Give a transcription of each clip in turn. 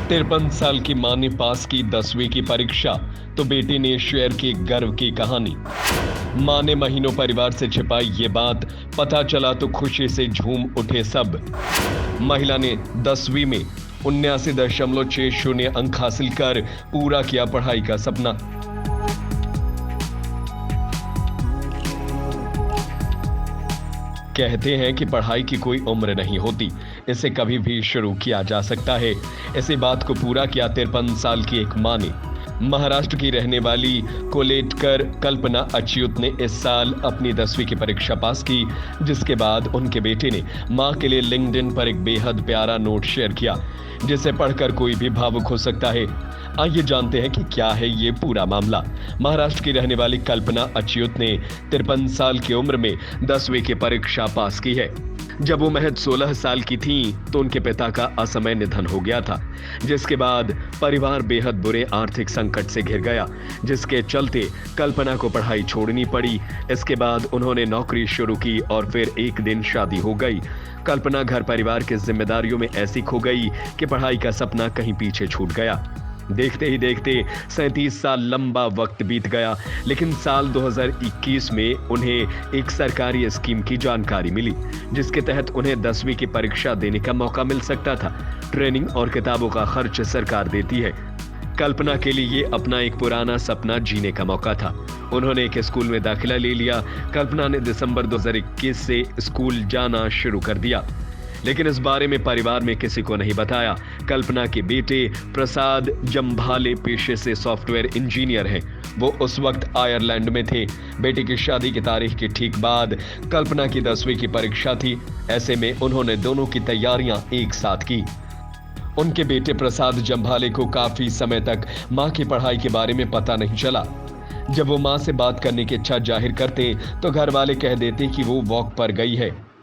53 साल की मां ने पास की 10वीं की परीक्षा, तो बेटे ने शेयर की गर्व की कहानी। मां ने महीनों परिवार से छिपाई ये बात, पता चला तो खुशी से झूम उठे सब। महिला ने 10वीं में 79.60 अंक हासिल कर पूरा किया पढ़ाई का सपना। कहते हैं कि पढ़ाई की कोई उम्र नहीं होती, इसे कभी भी शुरू किया जा सकता है। इसी बात को पूरा किया 53 साल की एक मां ने। महाराष्ट्र की रहने वाली कोलेटकर कल्पना अच्युत ने इस साल अपनी 10वीं की परीक्षा पास की, जिसके बाद उनके बेटे ने मां के लिए लिंक्डइन पर एक बेहद प्यारा नोट शेयर किया, जिसे पढ़कर कोई भी भावुक हो सकता है। आइए जानते हैं कि क्या है ये पूरा मामला। महाराष्ट्र की रहने वाली कल्पना अच्युत ने 53 साल की उम्र में 10वीं की परीक्षा पास की है। जब वो महज 16 साल की थी तो उनके पिता का असमय निधन हो गया था, जिसके बाद परिवार बेहद बुरे आर्थिक संकट से घिर गया, जिसके चलते कल्पना को पढ़ाई छोड़नी पड़ी। इसके बाद उन्होंने नौकरी शुरू की और फिर एक दिन शादी हो गई। कल्पना घर परिवार की जिम्मेदारियों में ऐसी खो गई कि पढ़ाई का सपना कहीं पीछे छूट गया। देखते ही देखते 37 साल लंबा वक्त बीत गया, लेकिन साल 2021 में उन्हें एक सरकारी स्कीम की जानकारी मिली, जिसके तहत उन्हें 10वीं की परीक्षा देने का मौका मिल सकता था। ट्रेनिंग और किताबों का खर्च सरकार देती है। कल्पना के लिए ये अपना एक पुराना सपना जीने का मौका था। उन्होंने एक स्कूल में दाखिला ले लिया। कल्पना ने दिसंबर 2021 से स्कूल जाना शुरू कर दिया, लेकिन इस बारे में परिवार में किसी को नहीं बताया। कल्पना के बेटे प्रसाद जंभाले पेशे से सॉफ्टवेयर इंजीनियर हैं। वो उस वक्त आयरलैंड में थे। बेटे की शादी की तारीख के ठीक बाद कल्पना की 10वीं की परीक्षा थी। ऐसे में उन्होंने दोनों की तैयारियां एक साथ की। उनके बेटे प्रसाद जंभाले को काफी समय तक मां की पढ़ाई के बारे में पता नहीं चला। जब वो मां से बात करने की इच्छा जाहिर करते तो घर वाले कह देते कि वो वॉक पर गई है।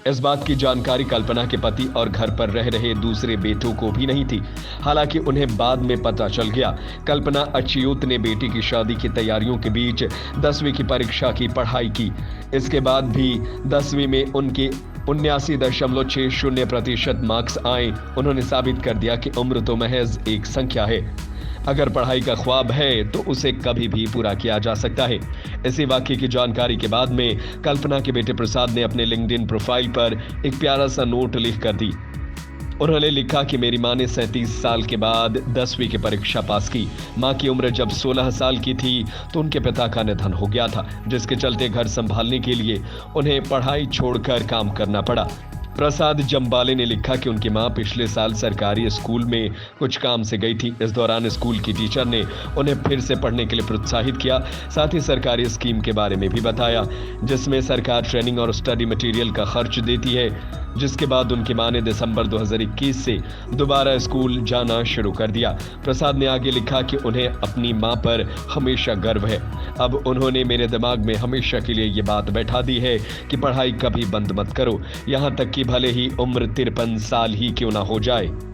इस बात की जानकारी कल्पना के पति और घर पर रह रहे दूसरे बेटों को भी नहीं थी। हालांकि उन्हें बाद में पता चल गया। कल्पना अच्युत ने बेटी की शादी की तैयारियों के बीच 10वीं की परीक्षा की पढ़ाई की। इसके बाद भी 10वीं में उनके 79.60% मार्क्स आए। उन्होंने साबित कर दिया कि उम्र तो महज एक संख्या है। अगर पढ़ाई का ख्वाब है तो उसे कभी भी पूरा किया जा सकता है। इसी वाक्य की जानकारी के बाद में कल्पना के बेटे प्रसाद ने अपने लिंक्डइन प्रोफाइल पर एक प्यारा सा नोट लिख कर दी। उन्होंने लिखा कि मेरी मां ने 37 साल के बाद 10वीं की परीक्षा पास की। मां की उम्र जब 16 साल की थी तो उनके पिता का निधन हो गया था, जिसके चलते घर संभालने के लिए उन्हें पढ़ाई छोड़कर काम करना पड़ा। प्रसाद जंबाले ने लिखा कि उनकी मां पिछले साल सरकारी स्कूल में कुछ काम से गई थी। इस दौरान स्कूल की टीचर ने उन्हें फिर से पढ़ने के लिए प्रोत्साहित किया। साथ ही सरकारी स्कीम के बारे में भी बताया, जिसमें सरकार ट्रेनिंग और स्टडी मटेरियल का खर्च देती है। जिसके बाद उनकी मां ने दिसंबर 2021 से दोबारा स्कूल जाना शुरू कर दिया। प्रसाद ने आगे लिखा कि उन्हें अपनी मां पर हमेशा गर्व है। अब उन्होंने मेरे दिमाग में हमेशा के लिए ये बात बैठा दी है कि पढ़ाई कभी बंद मत करो, यहाँ तक कि भले ही उम्र 53 साल ही क्यों ना हो जाए।